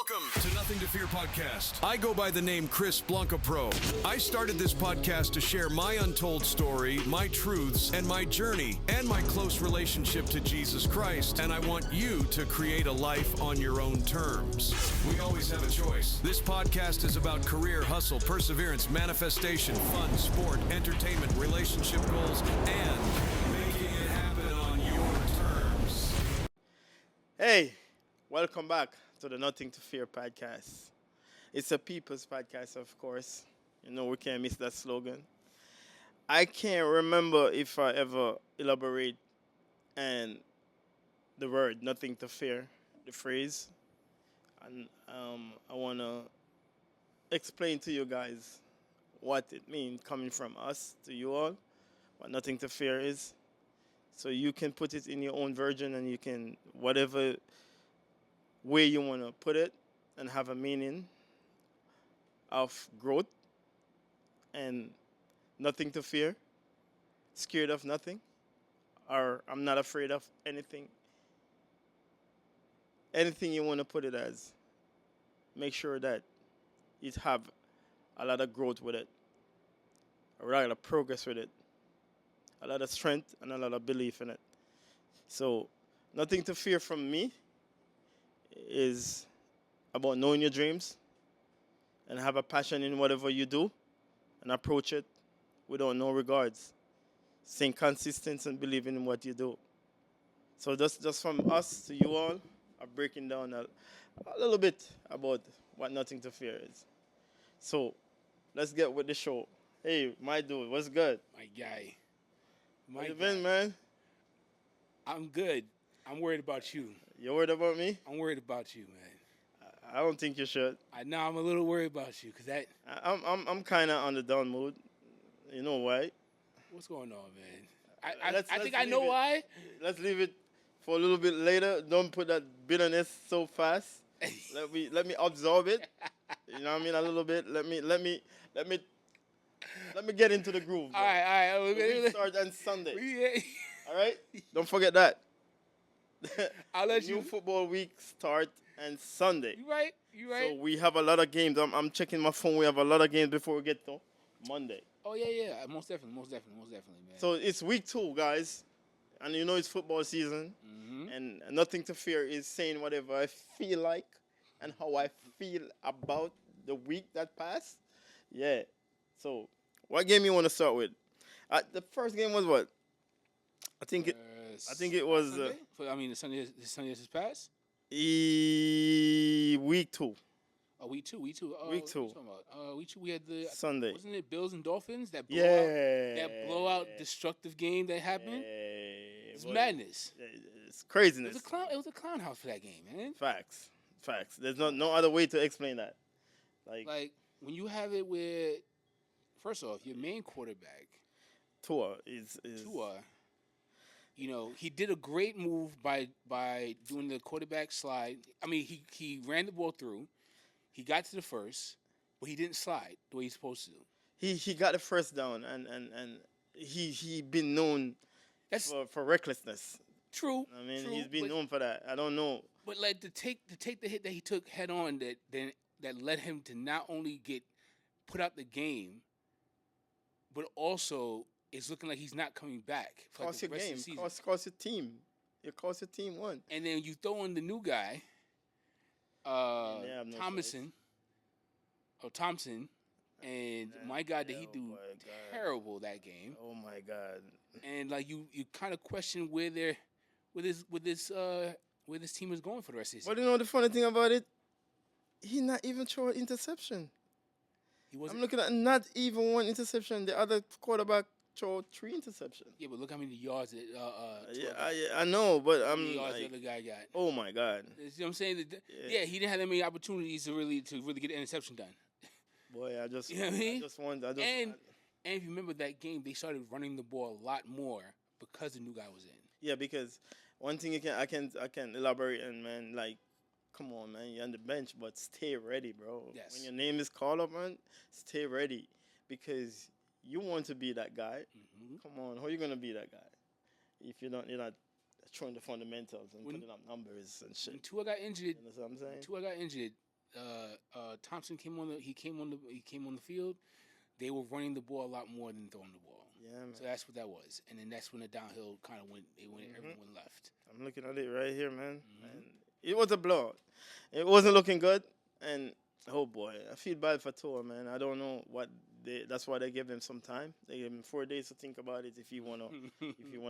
Welcome to Nothing to Fear podcast. I go by the name Chris BlonkoPro. I started this podcast to share my untold story, my truths, and my journey, and my close relationship to Jesus Christ. And I want you to create a life on your own terms. We always have a choice. This podcast is about career, hustle, perseverance, manifestation, fun, sport, entertainment, relationship goals, and making it happen on your terms. Hey, welcome back to the Nothing to Fear podcast. It's a people's podcast, of course. You know, we can't miss that slogan. I can't remember if I ever elaborate and the word nothing to fear, the phrase. And I want to explain to you guys what it means coming from us to you all, what nothing to fear is. So you can put it in your own version and you can, whatever way you want to put it and have a meaning of growth and nothing to fear, scared of nothing, or I'm not afraid of anything. Anything you want to put it as, make sure that you have a lot of growth with it, a lot of progress with it, a lot of strength and a lot of belief in it. So nothing to fear from me is about knowing your dreams and have a passion in whatever you do and approach it without no regards. Staying consistent and believing in what you do. So just from us to you all, I'm breaking down a little bit about what nothing to fear is. So let's get with the show. Hey, my dude, what's good? My guy. How you been, man? I'm good. I'm worried about you. You worried about me? I'm worried about you, man. I don't think you should. I know I'm a little worried about you, cause I'm kind of on the down mood. You know why? what's going on, man? I Let's think I leave know it. why. Let's leave it for a little bit later. Don't put that bitterness so fast. Let me absorb it. You know what I mean? A little bit. Let me get into the groove. All right. The week starts on Sunday. Yeah. All right? Don't forget that. I'll let New you. football week start on Sunday. You right. So we have a lot of games. I'm checking my phone. We have a lot of games before we get to Monday. Oh yeah. Most definitely, man. So it's week 2, guys. And you know it's football season. Mm-hmm. And nothing to fear is saying whatever I feel like and how I feel about the week that passed. Yeah. So what game you want to start with? The first game was what? I think it was Sunday? The Sunday has passed. week 2. Oh, week two. Week 2. What you talking about? Week 2 we had the Sunday. Wasn't it Bills and Dolphins that blowout destructive game that happened? It's madness. It's craziness. It was a clown house for that game, man. Facts. There's no other way to explain that. Like when you have it with, first off, your main quarterback, Tua is Tua. You know, he did a great move by doing the quarterback slide. I mean, he ran the ball through. He got to the first, but he didn't slide the way he's supposed to. He got the first down and he been known for recklessness. True. I mean, true, he's been known for that. I don't know. But like to take the hit that he took head on that led him to not only get put out the game, but also it's looking like he's not coming back for Cost the your rest game. of the season. Cost your team. It cost your team one. And then you throw in the new guy, Thompson, and my God, did he do terrible that game? Oh my God! And like you kind of question where this team is going for the rest of the season. But you know the funny thing about it, he not even throw an interception. I'm looking at not even one interception. The other quarterback throw 3 interceptions. Yeah, but look how many yards I know, but I'm yards the other guy got. Oh my God! You know what I'm saying? Yeah, he didn't have that many opportunities to really get the interception done. Boy, I just, you know what I mean? And if you remember that game, they started running the ball a lot more because the new guy was in. Yeah, because one thing I can elaborate on, man. Like, come on, man, you're on the bench, but stay ready, bro. Yes. When your name is called up, man, stay ready because you want to be that guy. Mm-hmm. Come on, how are you gonna be that guy if you're not throwing the fundamentals and putting up numbers and shit? When Tua got injured, You know what I'm saying? Tua got injured. Thompson came on the field, they were running the ball a lot more than throwing the ball. Yeah, man. So that's what that was, and then that's when the downhill kind of went. Everyone left. I'm looking at it right here, man. And it was a blowout. It wasn't looking good, and oh boy, I feel bad for Tua, man. I don't know what that's why they gave him some time. They gave him 4 days to think about it if he wanna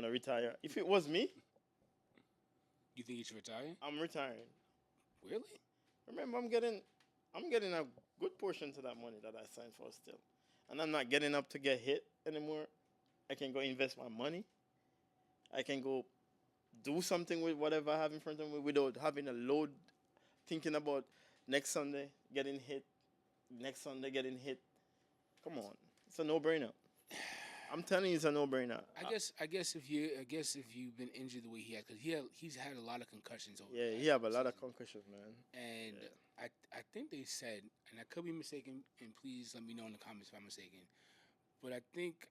retire. If it was me, You think he should retire? I'm retiring. Really? Remember, I'm getting a good portion to that money that I signed for still, and I'm not getting up to get hit anymore. I can go invest my money. I can go do something with whatever I have in front of me without having a load, thinking about next Sunday getting hit, next Sunday getting hit. Come on, it's a no-brainer. I'm telling you, it's a no-brainer. I guess if you've been injured the way he had, because he's had a lot of concussions over. Yeah, he have a lot of concussions, man. And I think they said, and I could be mistaken, and please let me know in the comments if I'm mistaken, but I think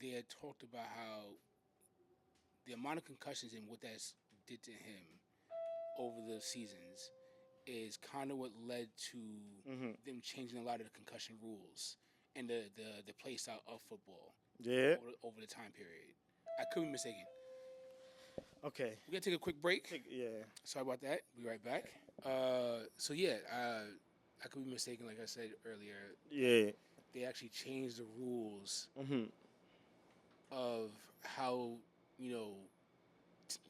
they had talked about how the amount of concussions and what that's did to him over the seasons is kind of what led to them changing a lot of the concussion rules and the play style of football. Yeah. Over the time period. I could be mistaken. Okay. We're going to take a quick break. Yeah. Sorry about that. We'll be right back. I could be mistaken, like I said earlier. Yeah. They actually changed the rules of how,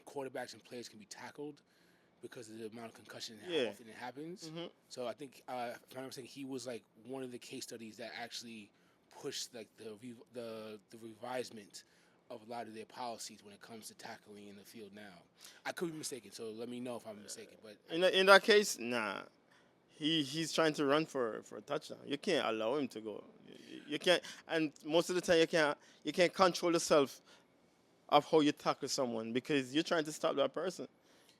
quarterbacks and players can be tackled because of the amount of concussion and how often it happens. So I think, if I'm not mistaken, he was like one of the case studies that actually pushed like the revisement of a lot of their policies when it comes to tackling in the field now. I could be mistaken, so let me know if I'm mistaken. But in that case, nah. He's trying to run for a touchdown. You can't allow him to go. You can't, and most of the time you can't control yourself of how you tackle someone because you're trying to stop that person.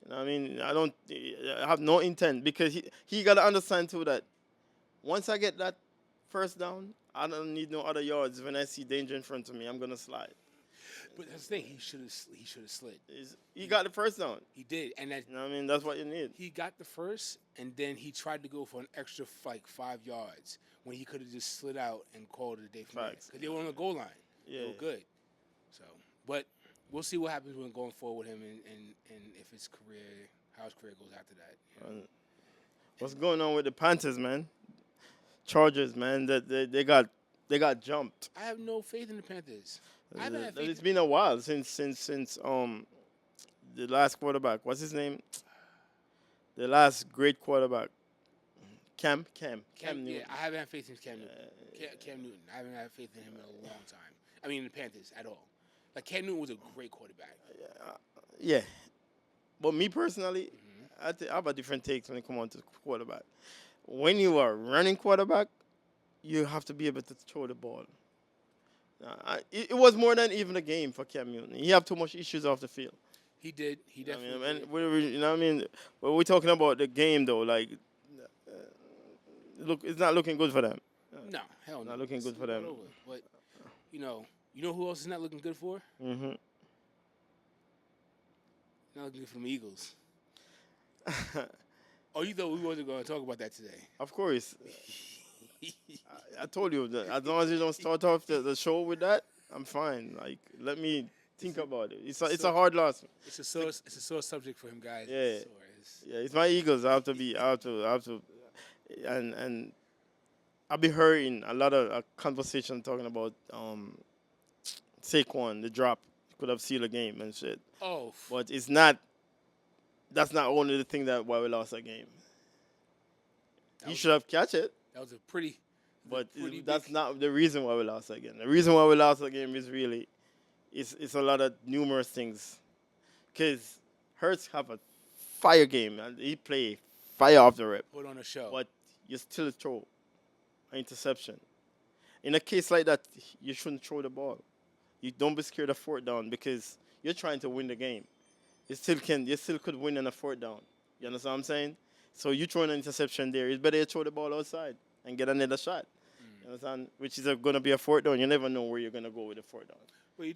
You know what I mean? I have no intent because he got to understand too that once I get that first down, I don't need no other yards. When I see danger in front of me, I'm gonna slide. But that's the thing. He should have slid. He got the first down. He did, and that. You know what I mean? That's what you need. He got the first, and then he tried to go for an extra 5 yards when he could have just slid out and called it a day from there. Because they were on the goal line. Yeah. They were good. So, but we'll see what happens when going forward with him, and if his career, how his career goes after that. What's going on with the Panthers, man? Chargers, man. They got jumped. I have no faith in the Panthers. It's been a while since the last quarterback. What's his name? The last great quarterback. Cam Newton. Yeah, I haven't had faith in Cam Newton. Cam Newton. I haven't had faith in him in a long time. I mean, the Panthers at all. Like Cam Newton was a great quarterback. Yeah, but me personally, I have a different take when it comes on to quarterback. When you are running quarterback, you have to be able to throw the ball. It was more than even a game for Cam Newton. He had too much issues off the field. He did. He definitely did. And you know what I mean? But we're talking about the game, though. Like, look, it's not looking good for them. No, hell no. Not looking good for them. But, you know who else is not looking good for? Mm-hmm. Not looking good for the Eagles. Oh, you thought we wasn't going to talk about that today? Of course. I told you that as long as you don't start off the show with that, I'm fine. Like, let me think about it. It's a hard loss. It's a sore subject for him, guys. Yeah, it's my Eagles. I have to, and I'll be hearing a lot of conversation talking about Saquon, the drop could have sealed a game and shit. Oh, but it's not. That's not only the thing that why we lost that game. He should have catch it. That was a pretty. But that's not the reason why we lost that game. The reason why we lost that game is really, it's a lot of numerous things. Because Hurts have a fire game and he play fire off the rip. Put on a show. But you still throw an interception. In a case like that, you shouldn't throw the ball. You don't be scared of fourth down because you're trying to win the game. You still could win in a fourth down. You understand what I'm saying? So you throw an interception there. It's better you throw the ball outside and get another shot. You understand? Which is going to be a fourth down. You never know where you're going to go with a fourth down. Wait, are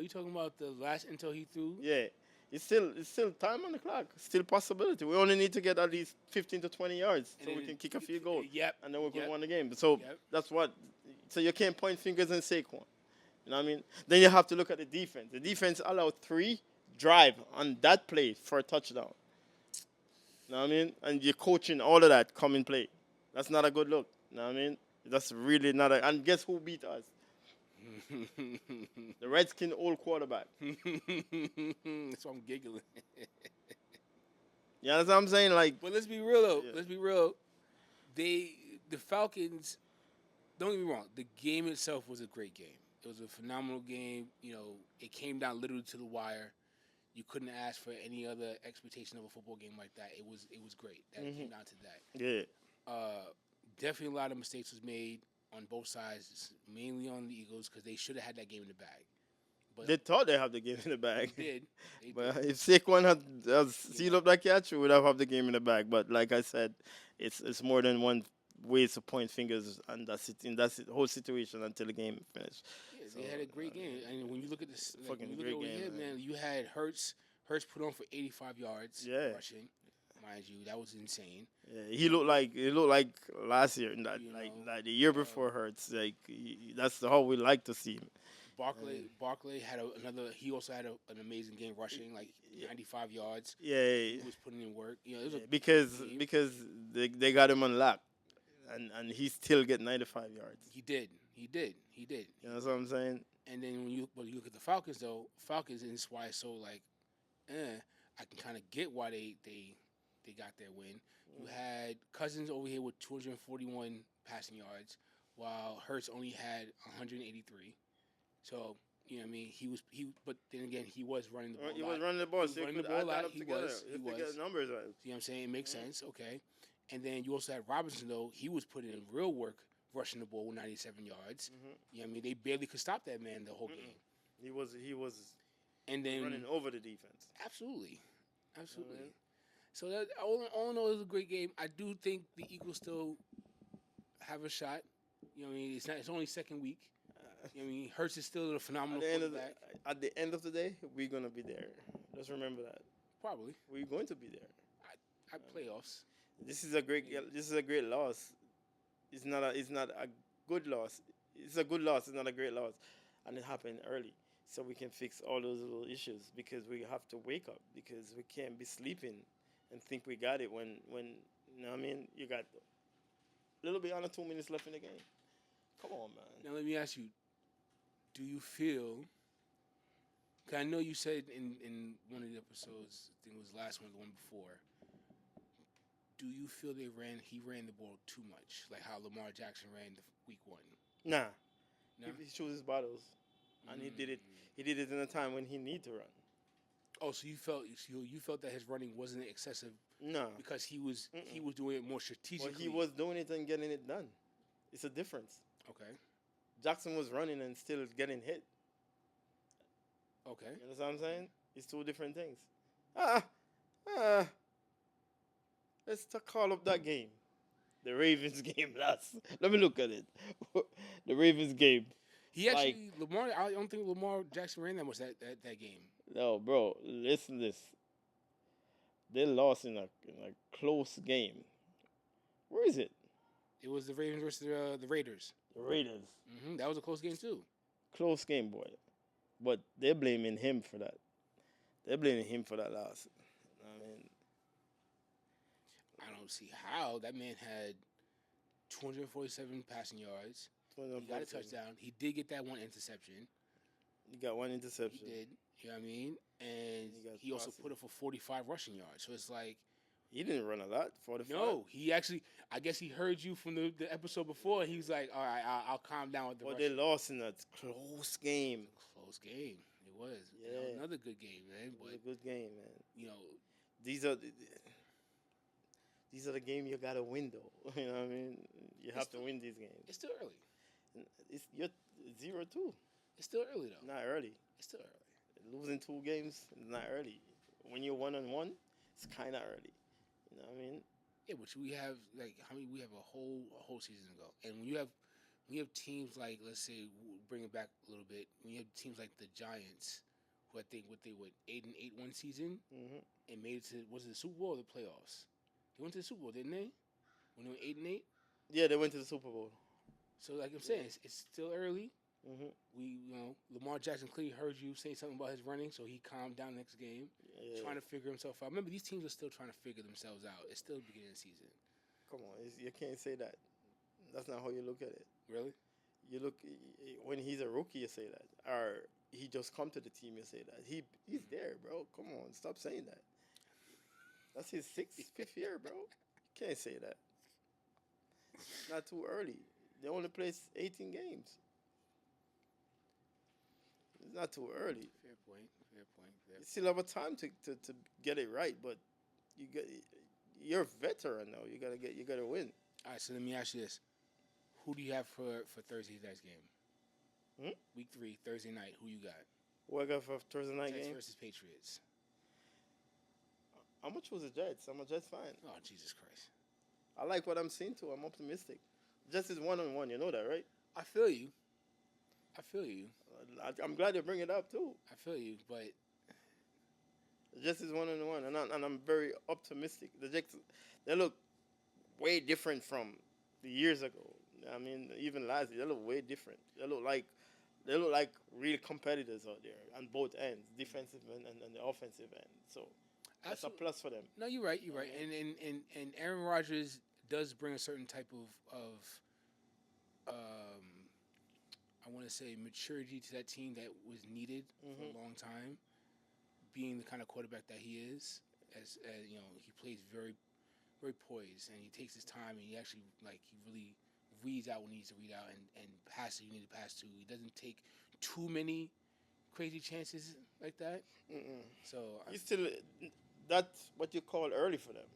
you talking about the last intel he threw? Yeah. It's still time on the clock. Still possibility. We only need to get at least 15 to 20 yards so we can kick a field goal. Yep. And then we can Yep. win the game. So Yep. that's what. So you can't point fingers and Saquon. You know what I mean? Then you have to look at the defense. The defense allowed 3 drive on that play for a touchdown. You know what I mean? And you're coaching all of that come in play. That's not a good look. You know what I mean? That's really not a. And guess who beat us? The Redskin old quarterback. So I'm giggling. You understand what I'm saying? Like, But let's be real though. Yeah. Let's be real. The Falcons. Don't get me wrong. The game itself was a great game. It was a phenomenal game. You know, it came down literally to the wire. You couldn't ask for any other expectation of a football game like that. It was great. That came down to that. yeah. Definitely a lot of mistakes was made on both sides, mainly on the Eagles because they should have had that game in the bag. But They thought they had the game in the bag. they did. They But did. if Saquon had sealed up that catch, we would have the game in the bag. But like I said, it's more than one way to point fingers, and that's it. In that whole situation until the game finished. Yeah, they had a great game. And when you look at this, fucking when you look great at over game, here, man. man, you had Hurts. Hurts put on for 85 yards rushing. Mind you, that was insane. Yeah, he looked like last year, and that You like know, the year before Hurts. Like that's how we like to see him. Barkley had another. He also had an amazing game rushing, like 95 yards. Yeah, He was putting in work. You know, it was a because game. because they got him on lock, and he still get 95 yards. He did. You know what I'm saying? And then when you look at the Falcons, though, Falcons, and it's why it's so like, I can kind of get why they got their win. You had Cousins over here with 241 passing yards, while Hurts only had 183. So you know what I mean. But then again, he was running the ball. He was running the ball. He was so running you the could ball add a that lot. up He together. was. If you get the numbers right. See what I'm saying? It makes sense. Okay. And then you also had Robinson, though. He was putting in real work rushing the ball with 97 yards. You know what I mean? They barely could stop that man the whole game. He was And then running over the defense. Absolutely. So that all in all, it was a great game. I do think the Eagles still have a shot. You know what I mean? It's only second week. You know what I mean? Hurts is still a phenomenal quarterback. At the end of the day, we're gonna be there. Just remember that. Probably. We're going to be there. At playoffs. This is a great loss. It's not a good loss. It's a good loss. It's not a great loss, and it happened early, so we can fix all those little issues because we have to wake up because we can't be sleeping and think we got it when you know what I mean. You got a little bit under 2 minutes left in the game. Come on, man. Now let me ask you: do you feel? Cause I know you said in one of the episodes, I think it was the last one, the one before. Do you feel he ran the ball too much, like how Lamar Jackson ran the week 1? Nah. No? He chose his battles, and he did it. He did it in a time when he need to run. Oh, so you felt that his running wasn't excessive No. because he was doing it more strategically. Well, he was doing it and getting it done. It's a difference. Okay. Jackson was running and still getting hit. Okay. You understand what I'm saying? It's two different things. Let's call up that game. The Ravens game last. Let me look at it. The Ravens game. He actually Lamar. I don't think Lamar Jackson ran that much that game. No, bro. Listen to this. They lost in a close game. Where is it? It was the Ravens versus the Raiders. The Raiders. That was a close game too. Close game, boy. But they're blaming him for that. They're blaming him for that loss. I mean, I don't see how that man had 247 passing yards. He got a touchdown. He did get that one interception. He got one interception. He did. You know what I mean? And he also put up for 45 rushing yards. So it's like, he didn't run a lot. 45. no, he actually. I guess he heard you from the episode before. He was like, "All right, I'll calm down with the." But rushing. they lost in a close game. Close game. It was. Yeah. That was another good game, man. It was But a good game, man. you know, These are the game you gotta win, though. You know what I mean? You have to win these games. it's still early. You're 0-2. It's still early though. Not early. It's still early. Losing 2 games is not early. When you're 1-1, it's kind of early. You know what I mean? Yeah, but we have we have a whole season to go, and when you have teams like, let's say, bring it back a little bit, when you have teams like the Giants who I think what 8-8 one season Mhm. and made it to was it the Super Bowl or the playoffs? They went to the Super Bowl, didn't they? When they were 8-8. Yeah, they went to the Super Bowl. So like I'm saying, it's still early. Mhm. Lamar Jackson clearly heard you say something about his running, so he calmed down next game, Yeah. trying to figure himself out. Remember, these teams are still trying to figure themselves out. It's still the beginning of the season. Come on, you can't say that. That's not how you look at it. Really? You look when he's a rookie, you say that, or he just come to the team, you say that. He's there, bro. Come on, stop saying that. That's his fifth year, bro. You can't say that. It's not too early. They only play 18 games. It's not too early. Fair point. You still have a time to get it right, but you're a veteran now. You gotta win. All right, so let me ask you this: who do you have for Thursday's next game? Week 3, Thursday night. Who you got? Who I got for Thursday night Jets game? versus Patriots. I'm gonna choose the Jets. I'm a Jets fan. Oh, Jesus Christ! I like what I'm seeing too. I'm optimistic. Jets is 1-1. You know that, right? I feel you. I'm glad you bring it up too. I feel you, but The Jets is 1-1, and I'm very optimistic. The Jets, they look way different from the years ago. I mean, even last year, they look way different. They look like real competitors out there on both ends, defensive end and the offensive end. So that's a plus for them. no, you're right. And Aaron Rodgers does bring a certain type of I want to say maturity to that team that was needed for a long time. Being the kind of quarterback that he is, as he plays very, very poised, and he takes his time, and he actually he really reads out when he needs to read out, and passes you need to pass to. He doesn't take too many crazy chances like that. So That's what you call early for them.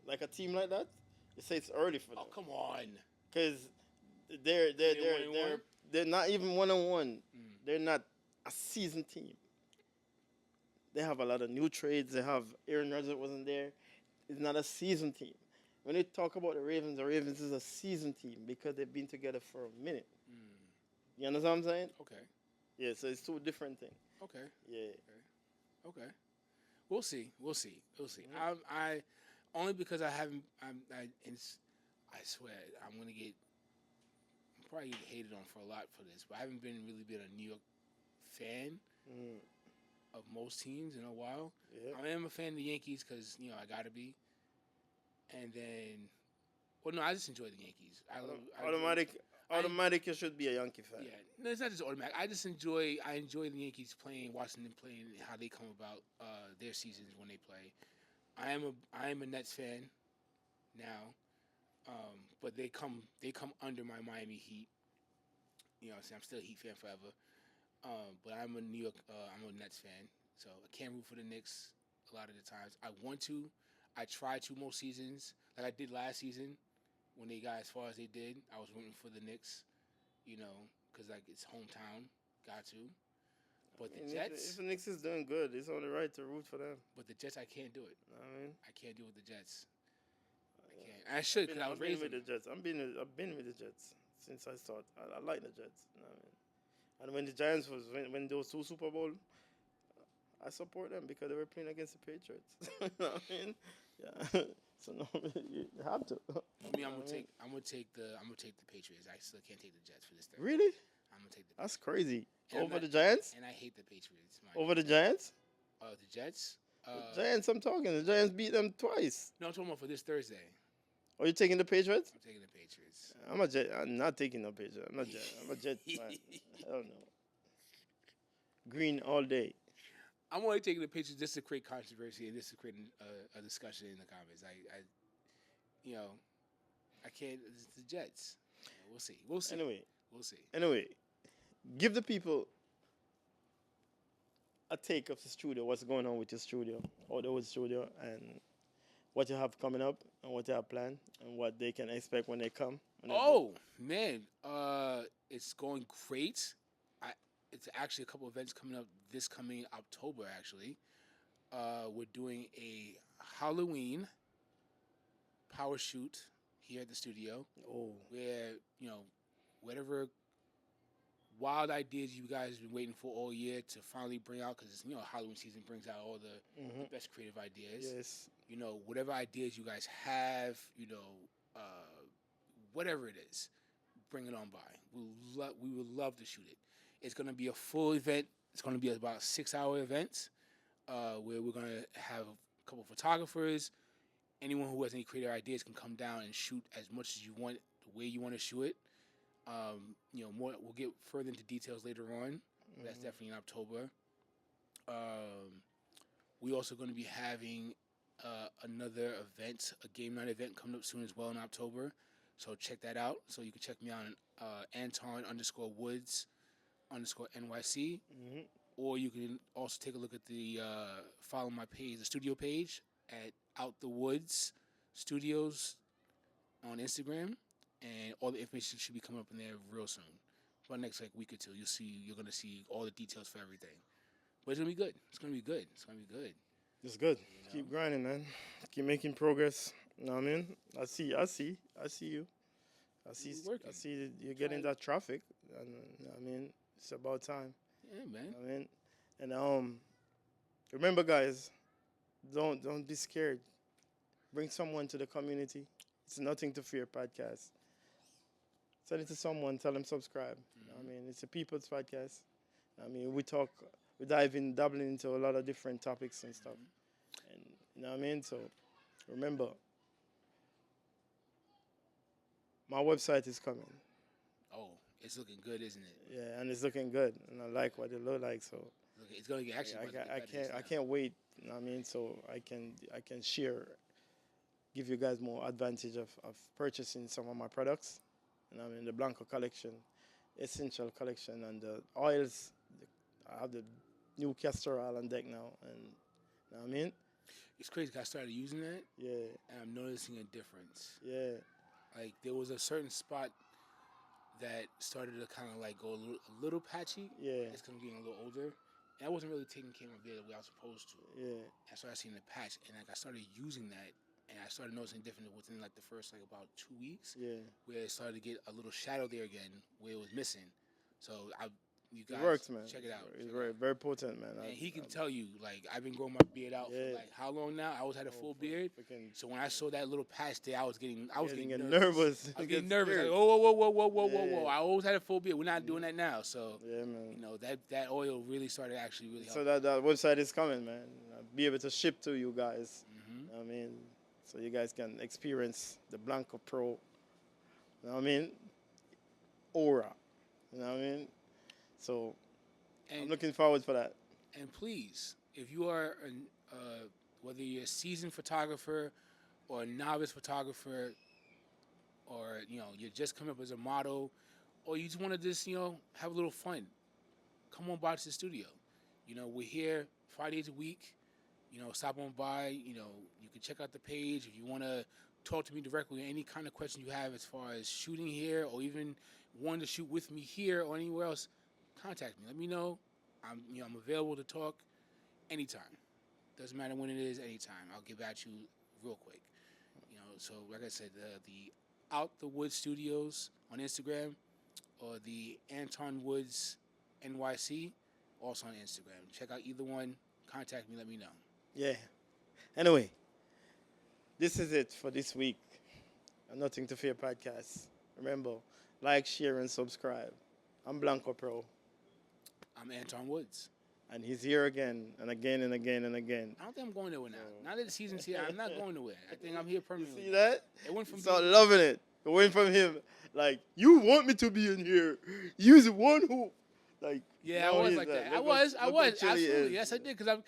Like a team like that, you say it's early for them. oh, come on. Because they're not even 1-1. They're not a seasoned team. They have a lot of new trades. They have Aaron Rodgers wasn't there. It's not a seasoned team. When they talk about the Ravens is a seasoned team because they've been together for a minute. You understand what I'm saying? Okay. Yeah, so it's two different things. Okay. Yeah. Okay. We'll see. I only because I haven't. I swear I'm gonna probably get hated on for a lot for this, but I haven't been a New York fan of most teams in a while. Yeah. I am a fan of the Yankees because I gotta be. And then, well, no, I just enjoy the Yankees. Automatic, you should be a Yankee fan. Yeah, no, it's not just automatic. I enjoy the Yankees watching them play, and how they come about their seasons when they play. I am a Nets fan now, but they come under my Miami Heat. So I'm still a Heat fan forever. But I'm a Nets fan, so I can't root for the Knicks a lot of the times. I want to. I try to most seasons, like I did last season when they got as far as they did. I was rooting for the Knicks, because it's hometown, got to. But the Jets, if the Knicks is doing good, it's only right to root for them. But the Jets, I can't do it. I can't do it with the Jets. I can't. I should because I was raised with the Jets. I've been with the Jets since I started. I like the Jets. And when the Giants when those 2 Super Bowl, I support them because they were playing against the Patriots. You know what I mean? Yeah. So no, you have to. I'm gonna take the Patriots. I still can't take the Jets for this thing. Really? I'm gonna take the. That's crazy. And Over the Giants? And I hate the Patriots. Over the Giants? The Jets. The Giants. I'm talking. The Giants beat them twice. No, I'm talking about for this Thursday. Are you taking the Patriots? I'm taking the Patriots. I'm a Jet. I'm not taking the Patriots. I'm a Jet fan. Hell no. Green all day. I'm only taking the Patriots just to create controversy and just to create a discussion in the comments. I can't. It's the Jets. We'll see. We'll see. Anyway, give the people a take of the studio. What's going on with your studio, or the old studio, and what you have coming up, and what you have planned, and what they can expect when they come. Man, it's going great. It's actually a couple events coming up this coming October, actually. We're doing a Halloween power shoot here at the studio. Oh. Where, whatever wild ideas you guys have been waiting for all year to finally bring out, because Halloween season brings out all the best creative ideas. Yes. Whatever ideas you guys have, whatever it is, bring it on by. We would love to shoot it. It's going to be a full event. It's going to be about a 6-hour event where we're going to have a couple photographers. Anyone who has any creative ideas can come down and shoot as much as you want, the way you want to shoot it. More. We'll get further into details later on. That's definitely in October. We're also going to be having another event, a game night event coming up soon as well in October. So check that out. So you can check me out on Anton_Woods_NYC. Or you can also take a look at the follow my page, the studio page at Out the Woods Studios on Instagram, and all the information should be coming up in there real soon. For the next week or two, you're gonna see all the details for everything. But it's gonna be good. It's gonna be good. It's gonna be good. It's good. Keep grinding, man. Keep making progress. You know what I mean? I see you. I see you're getting that traffic. And, you know what I mean? It's about time. Yeah, man. You know what I mean? And remember, guys, don't be scared. Bring someone to the community. It's Nothing to Fear podcast. Send it to someone. Tell them subscribe. You know what I mean? It's a people's podcast. I mean, we dabbling into a lot of different topics and stuff. And you know what I mean? So remember, my website is coming. Oh, it's looking good, isn't it? Yeah, and it's looking good, and I like what it look like. So it's gonna get actually. I can't wait. You know what I mean? So I can share, give you guys more advantage of purchasing some of my products. You know what I mean? The Blanco collection, essential collection, and the oils. I have the new castor oil on deck now, and you know what I mean? It's crazy 'cause I started using that. Yeah. And I'm noticing a difference. Yeah. Like there was a certain spot that started to kind of go a little patchy. Yeah. It's kind of getting a little older. And I wasn't really taking care of my beard the way I was supposed to. Yeah. I started seeing the patch, and I started using that, and I started noticing different within the first about 2 weeks. Yeah. Where it started to get a little shadow there again, where it was missing. So you guys, it works, man. Check it out. It's very potent, man. And he can tell you, I've been growing my beard out for how long now? I always had a full beard. So when I saw that little patch there, I was getting nervous. I was getting nervous. Like, whoa. I always had a full beard. We're not doing that now. So yeah, man. That oil really started actually really helping. So that website is coming, man. I'll be able to ship to you guys. You know what I mean? So you guys can experience the BlonkoPro. You know what I mean? Aura. You know what I mean? So I'm looking forward for that. And please, if you are whether you're a seasoned photographer or a novice photographer, or you're just coming up as a model, or you just want to just have a little fun, come on by to the studio. We're here 5 days a week. Stop on by. You can check out the page if you want to talk to me directly. Any kind of question you have as far as shooting here, or even wanting to shoot with me here or anywhere else, contact me. Let me know. I'm available to talk anytime. Doesn't matter when it is, anytime. I'll get back to you real quick. So like I said, the Out the Woods Studios on Instagram, or the Anton Woods NYC, also on Instagram. Check out either one. Contact me. Let me know. Yeah. Anyway, this is it for this week. A Nothing to Fear podcast. Remember, like, share, and subscribe. I'm BlonkoPro. I'm Anton Woods. And he's here again and again and again and again. I don't think I'm going nowhere now. Now that the season's here, I'm not going nowhere. I think I'm here permanently. You see that? It went from start loving it. It went from him, you want me to be in here. You're the one who, Yeah, I was like that. I was. Absolutely. Yes, I did. Because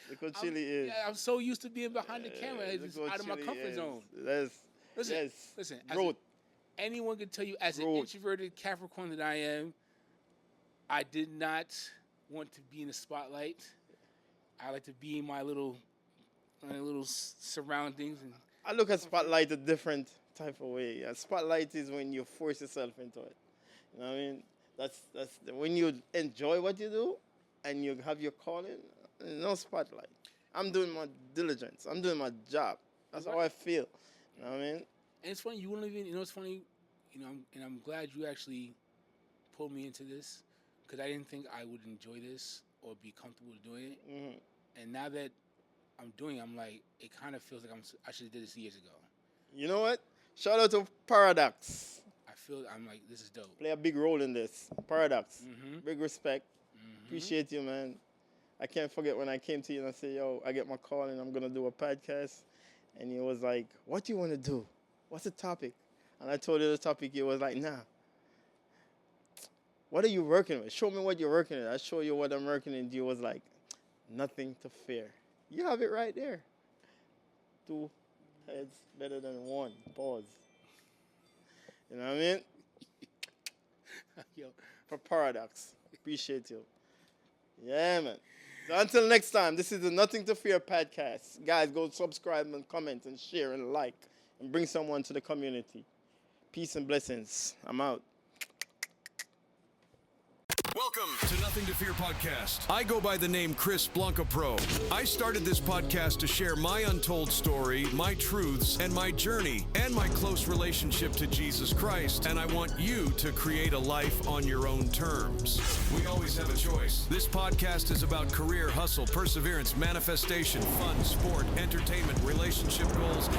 I'm so used to being behind the camera. It's out of my comfort zone. Listen. Growth. Anyone can tell you, as an introverted Capricorn that I am, I did not want to be in the spotlight. I like to be in my little surroundings. And I look at spotlight a different type of way. A spotlight is when you force yourself into it. You know what I mean? That's when you enjoy what you do and you have your calling. No spotlight. I'm doing my diligence. I'm doing my job. That's how I feel. You know what I mean? And it's funny, you wouldn't even, it's funny, and I'm glad you actually pulled me into this, because I didn't think I would enjoy this or be comfortable doing it. Mhm. And now that I'm doing it, I'm like, it kind of feels like I should have did this years ago. You know what? Shout out to Paradox. I'm like, this is dope. Play a big role in this. Paradox. Mm-hmm. Big respect. Appreciate you, man. I can't forget when I came to you and I said, yo, I get my call and I'm going to do a podcast. And he was like, what do you want to do? What's the topic? And I told you the topic. He was like, nah. What are you working with? Show me what you're working with. I show you what I'm working with. He was like, nothing to fear. You have it right there. 2 heads better than 1. Pause. You know what I mean? Yo, For Paradox. Appreciate you. Yeah, man. So until next time, this is the Nothing to Fear podcast. Guys, go subscribe and comment and share and like and bring someone to the community. Peace and blessings. I'm out. Welcome to Nothing to Fear podcast. I go by the name Chris BlonkoPro. I started this podcast to share my untold story, my truths, and my journey, and my close relationship to Jesus Christ. And I want you to create a life on your own terms. We always have a choice. This podcast is about career, hustle, perseverance, manifestation, fun, sport, entertainment, relationship goals,